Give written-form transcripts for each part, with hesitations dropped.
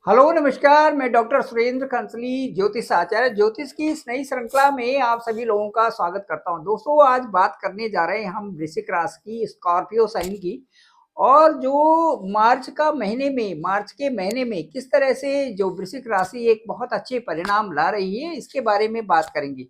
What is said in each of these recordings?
Hello नमस्कार, मैं doctor Surendra कंसली ज्योतिष आचार्य ज्योतिष की इस नई श्रृंखला में आप सभी लोगों का स्वागत करता हूं। दोस्तों, आज बात करने जा रहे हैं हम वृश्चिक राशि की, स्कॉर्पियो साइन की। और जो मार्च के महीने में किस तरह से जो वृश्चिक राशि एक बहुत अच्छे परिणाम ला रही है, इसके बारे में बात करेंगे।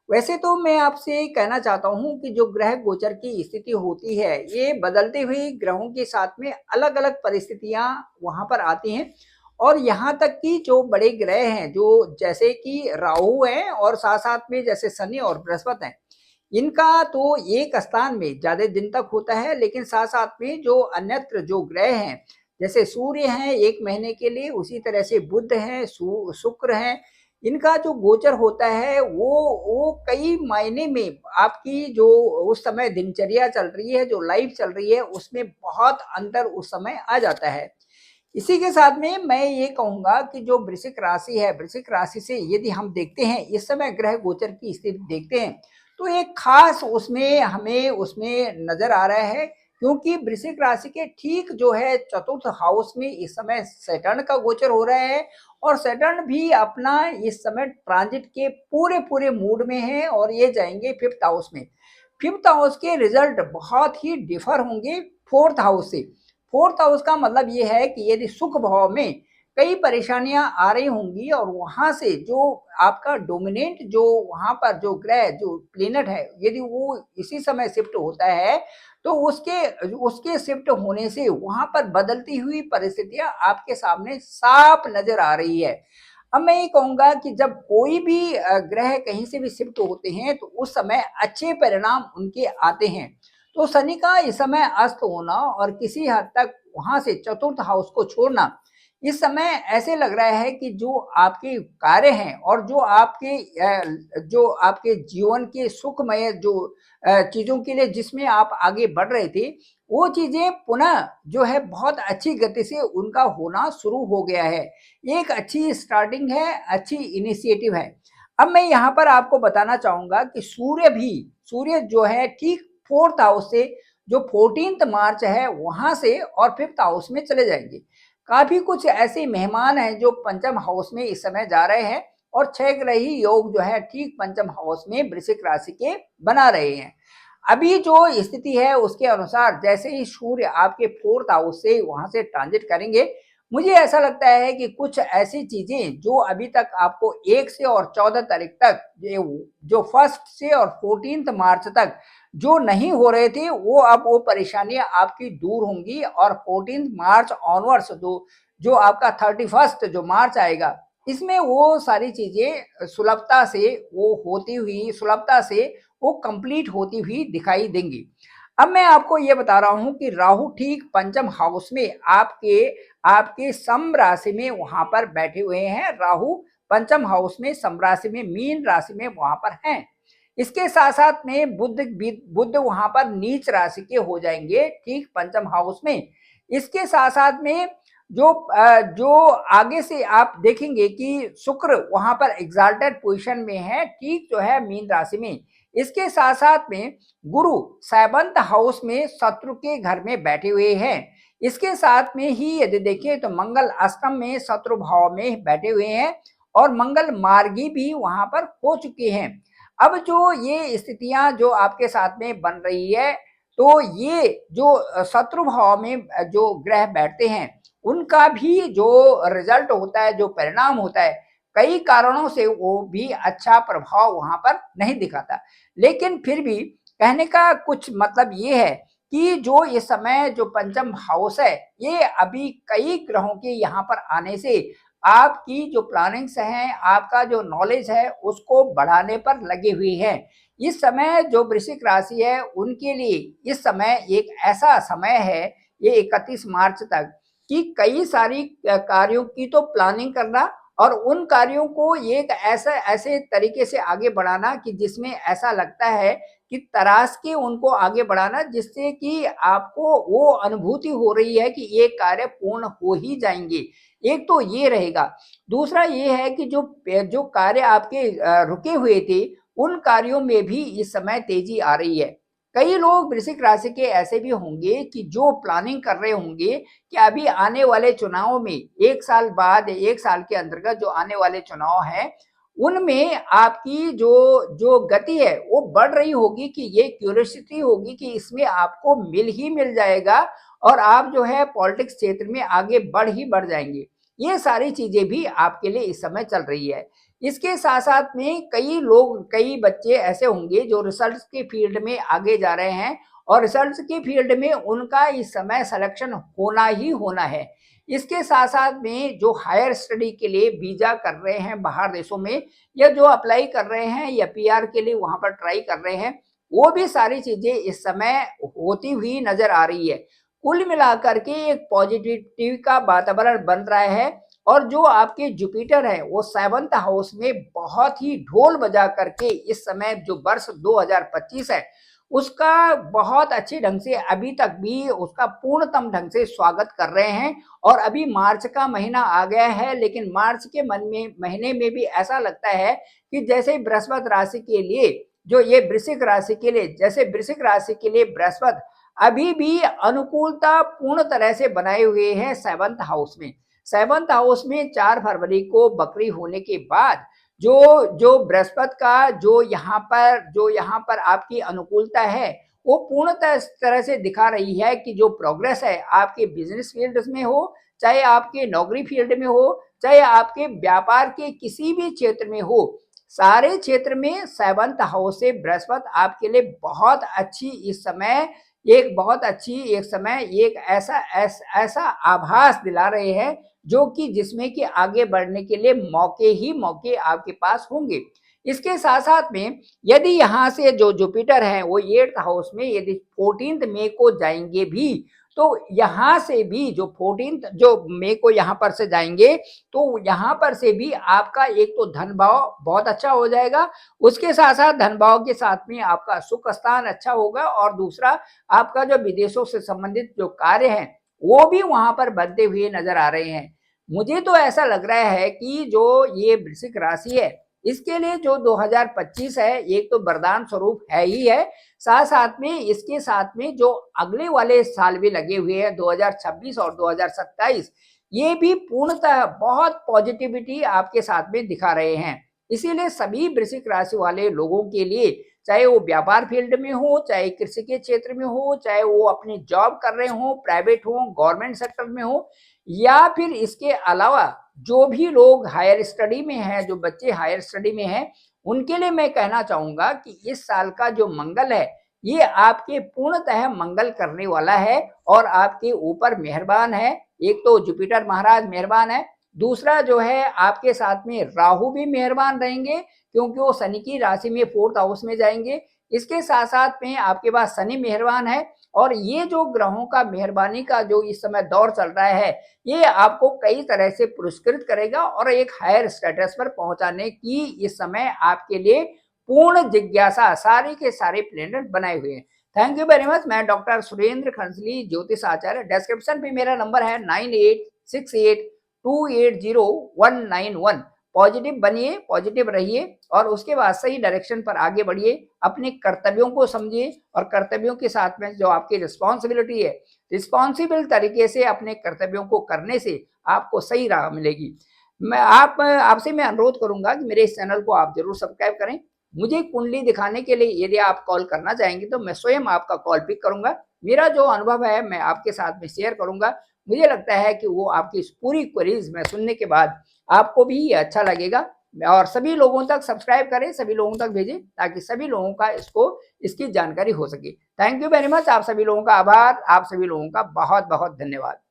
वैसे तो मैं आपसे कहना चाहता हूं कि जो ग्रह गोचर की स्थिति होती है, ये बदलते हुए ग्रहों के साथ में अलग अलग परिस्थितियां वहां पर आती हैं। और यहाँ तक कि जो बड़े ग्रह हैं, जो जैसे कि राहु हैं और साथ साथ में जैसे शनि और बृहस्पति हैं, इनका तो एक स्थान में ज्यादा दिन तक होता है। लेकिन साथ साथ में जो अन्यत्र जो ग्रह हैं, जैसे सूर्य हैं एक महीने के लिए, उसी तरह से बुध हैं, शुक्र हैं, इनका जो गोचर होता है वो कई मायने में आपकी जो उस समय दिनचर्या चल रही है, जो लाइफ चल रही है, उसमें बहुत अंतर उस समय आ जाता है। इसी के साथ में मैं ये कहूंगा कि जो वृश्चिक राशि है, वृश्चिक राशि से यदि हम देखते हैं इस समय ग्रह गोचर की स्थिति देखते हैं, तो एक खास उसमें हमें उसमें नजर आ रहा है। क्योंकि वृश्चिक राशि के ठीक जो है चतुर्थ हाउस में इस समय सैटर्न का गोचर हो रहा है। और सैटर्न भी अपना इस समय ट्रांजिट के पूरे पूरे मूड में है और ये जाएंगे फिफ्थ हाउस में। फिफ्थ हाउस के रिजल्ट बहुत ही डिफर होंगे फोर्थ हाउस से। फोर्थ हाउस का मतलब ये है कि यदि सुख भाव में कई परेशानियां आ रही होंगी और वहां से जो आपका डोमिनेंट जो वहां पर जो ग्रह जो प्लेनेट है, यदि वो इसी समय शिफ्ट होता है, तो उसके उसके शिफ्ट होने से वहां पर बदलती हुई परिस्थितियां आपके सामने साफ नजर आ रही है। अब मैं ये कहूंगा कि जब कोई भी ग्रह कहीं से भी शिफ्ट होते हैं तो उस समय अच्छे परिणाम उनके आते हैं। तो शनि का इस समय अस्त होना और किसी हद तक वहां से चतुर्थ हाउस को छोड़ना, इस समय ऐसे लग रहा है कि जो आपके कार्य हैं और जो आपके जीवन के सुखमय जो चीजों के लिए जिसमें आप आगे बढ़ रहे थे, वो चीजें पुनः जो है बहुत अच्छी गति से उनका होना शुरू हो गया है। एक अच्छी स्टार्टिंग है, अच्छी इनिशिएटिव है। अब मैं यहाँ पर आपको बताना चाहूंगा कि सूर्य जो है ठीक फोर्थ हाउस से जो 14 मार्च है वहां से और फिफ्थ हाउस में चले जाएंगे। काफी कुछ ऐसे मेहमान हैं जो पंचम हाउस में इस समय जा रहे हैं। और 6 ग्रही योग जो है ठीक पंचम हाउस में वृश्चिक राशि के बना रहे हैं। अभी जो स्थिति है उसके अनुसार जैसे ही सूर्य आपके फोर्थ हाउस से वहां से ट्रांजिट करेंगे, मुझे ऐसा लगता है कि कुछ ऐसी चीजें जो अभी तक आपको 1 से और 14 तारीख तक, जो फर्स्ट से और 14 मार्च तक जो नहीं हो रहे थे, वो अब वो परेशानियां आपकी दूर होंगी। और 14 मार्च ऑनवर्ड्स जो जो आपका 31 जो मार्च आएगा, इसमें वो सारी चीजें सुलभता से वो कंप्लीट होती हुई दिखाई देंगी। अब मैं आपको ये बता रहा हूं कि राहु ठीक पंचम हाउस में आपके आपके सम राशि में वहां पर बैठे हुए हैं। राहु पंचम हाउस में सम राशि में मीन राशि में वहां पर हैं। इसके साथ साथ में बुद्ध वहां पर नीच राशि के हो जाएंगे ठीक पंचम हाउस में। इसके साथ साथ में जो आगे से आप देखेंगे कि शुक्र वहां पर एग्जाल्टेड पोजीशन में है, ठीक जो है मीन राशि में। इसके साथ साथ में गुरु सेवंथ हाउस में शत्रु के घर में बैठे हुए हैं। इसके साथ में ही यदि देखें तो मंगल अष्टम में शत्रु भाव में बैठे हुए हैं और मंगल मार्गी भी वहां पर हो चुके हैं। अब जो ये स्थितियां जो आपके साथ में बन रही है, तो ये जो शत्रु भाव में जो ग्रह बैठते हैं, उनका भी जो रिजल्ट होता है, जो परिणाम होता है, कई कारणों से वो भी अच्छा प्रभाव वहां पर नहीं दिखाता। लेकिन फिर भी कहने का कुछ मतलब ये है कि जो इस समय जो पंचम हाउस है, ये अभी कई ग्रहों के यहाँ पर आने से आपकी जो प्लानिंग्स हैं, आपका जो नॉलेज है, उसको बढ़ाने पर लगी हुई है। इस समय जो वृश्चिक राशि है उनके लिए इस समय एक ऐसा समय है, ये 31 मार्च तक, कि कई सारी कार्यों की तो प्लानिंग करना और उन कार्यों को एक ऐसे तरीके से आगे बढ़ाना कि जिसमें ऐसा लगता है कि तराश के उनको आगे बढ़ाना, जिससे कि आपको वो अनुभूति हो रही है कि ये कार्य पूर्ण हो ही जाएंगे। एक तो ये रहेगा। दूसरा ये है कि जो जो कार्य आपके रुके हुए थे, उन कार्यों में भी इस समय तेजी आ रही है। कई लोग वृश्चिक राशि के ऐसे भी होंगे कि जो प्लानिंग कर रहे होंगे कि अभी आने वाले चुनाव में 1 साल बाद, 1 साल के अंतर्गत जो आने वाले चुनाव हैं, उनमें आपकी जो जो गति है वो बढ़ रही होगी कि ये क्यूरियोसिटी होगी कि इसमें आपको मिल जाएगा और आप जो है पॉलिटिक्स क्षेत्र में आगे बढ़ जाएंगे। ये सारी चीजें भी आपके लिए इस समय चल रही है। इसके साथ साथ में कई बच्चे ऐसे होंगे जो रिसर्च के फील्ड में आगे जा रहे हैं और रिसर्च के फील्ड में उनका इस समय सिलेक्शन होना ही होना है। इसके साथ साथ में जो हायर स्टडी के लिए वीजा कर रहे हैं बाहर देशों में, या जो अप्लाई कर रहे हैं या पीआर के लिए वहां पर ट्राई कर रहे हैं, वो भी सारी चीजें इस समय होती हुई नजर आ रही है। कुल मिलाकर के एक पॉजिटिविटी का वातावरण बन रहा है और जो आपके जुपिटर है वो 7th हाउस में बहुत ही ढोल बजा करके इस समय जो वर्ष 2025 है उसका बहुत अच्छे ढंग से अभी तक भी उसका पूर्णतम ढंग से स्वागत कर रहे हैं। और अभी मार्च का महीना आ गया है, लेकिन मार्च के महीने में भी ऐसा लगता है कि जैसे बृहस्पति राशि के लिए जो ये वृश्चिक राशि के लिए, जैसे वृश्चिक राशि के लिए बृहस्पति अभी भी अनुकूलता पूर्ण तरह से बनाए हुए हैं 7th हाउस में। 7th हाउस में 4 फरवरी को बकरी होने के बाद जो जो बृहस्पति का जो यहाँ पर आपकी अनुकूलता है वो पूर्ण तरह से दिखा रही है कि जो प्रोग्रेस है आपके बिजनेस फील्ड में हो, चाहे आपके नौकरी फील्ड में हो, चाहे आपके व्यापार के किसी भी क्षेत्र में हो, सारे क्षेत्र में 7th हाउस से बृहस्पति आपके लिए बहुत अच्छी इस समय एक ऐसा आभास दिला रहे हैं जो कि जिसमें कि आगे बढ़ने के लिए मौके आपके पास होंगे। इसके साथ साथ में यदि यहाँ से जो जुपिटर है वो 8th हाउस में यदि 14 मई को जाएंगे भी, तो यहाँ से भी जो 14 जो मई को यहाँ पर से जाएंगे तो यहाँ पर से भी आपका एक तो धन भाव बहुत अच्छा हो जाएगा, उसके साथ साथ धन भाव के साथ में आपका सुख स्थान अच्छा होगा और दूसरा आपका जो विदेशों से संबंधित जो कार्य है वो भी वहां पर बनते हुए नजर आ रहे हैं। मुझे तो ऐसा लग रहा है कि जो ये वृश्चिक राशि है इसके लिए जो 2025 है एक तो वरदान स्वरूप है ही है, साथ साथ में इसके साथ में जो अगले वाले साल भी लगे हुए हैं 2026 और 2027, ये भी पूर्णतः बहुत पॉजिटिविटी आपके साथ में दिखा रहे हैं। इसीलिए सभी वृश्चिक राशि वाले लोगों के लिए, चाहे वो व्यापार फील्ड में हो, चाहे कृषि के क्षेत्र में हो, चाहे वो अपनी जॉब कर रहे हो, प्राइवेट हो, गवर्नमेंट सेक्टर में हो, या फिर इसके अलावा जो भी लोग हायर स्टडी में हैं, जो बच्चे हायर स्टडी में हैं, उनके लिए मैं कहना चाहूंगा कि इस साल का जो मंगल है ये आपके पूर्णतः मंगल करने वाला है और आपके ऊपर मेहरबान है। एक तो जुपिटर महाराज मेहरबान है, दूसरा जो है आपके साथ में राहु भी मेहरबान रहेंगे क्योंकि वो शनि की राशि में 4th हाउस में जाएंगे। इसके साथ साथ में आपके पास शनि मेहरबान है और ये जो ग्रहों का मेहरबानी का जो इस समय दौर चल रहा है ये आपको कई तरह से पुरस्कृत करेगा और एक हायर स्टेटस पर पहुंचाने की इस समय आपके लिए पूर्ण जिज्ञासा सारे के सारे प्लेनेट बनाए हुए हैं। Thank you very much. मैं डॉक्टर सुरेंद्र खंसली, ज्योतिष आचार्य। डिस्क्रिप्शन पे मेरा नंबर है 9868280191। पॉजिटिव बनिए, पॉजिटिव रहिए और उसके बाद सही डायरेक्शन पर आगे बढ़िए, अपने कर्तव्यों को समझिए और कर्तव्यों के साथ में जो आपकी रिस्पॉन्सिबिलिटी है, रिस्पॉन्सिबल तरीके से अपने कर्तव्यों को करने से आपको सही राह मिलेगी। आपसे मैं अनुरोध करूंगा कि मेरे इस चैनल को आप जरूर सब्सक्राइब करें। मुझे कुंडली दिखाने के लिए यदि आप कॉल करना चाहेंगे तो मैं स्वयं आपका कॉल पिक करूंगा। मेरा जो अनुभव है मैं आपके साथ में शेयर करूंगा। मुझे लगता है कि वो आपकी पूरी क्वेरीज में सुनने के बाद आपको भी ये अच्छा लगेगा और सभी लोगों तक सब्सक्राइब करें, सभी लोगों तक भेजें ताकि सभी लोगों का इसकी जानकारी हो सके। Thank you very much. आप सभी लोगों का आभार, आप सभी लोगों का बहुत बहुत धन्यवाद।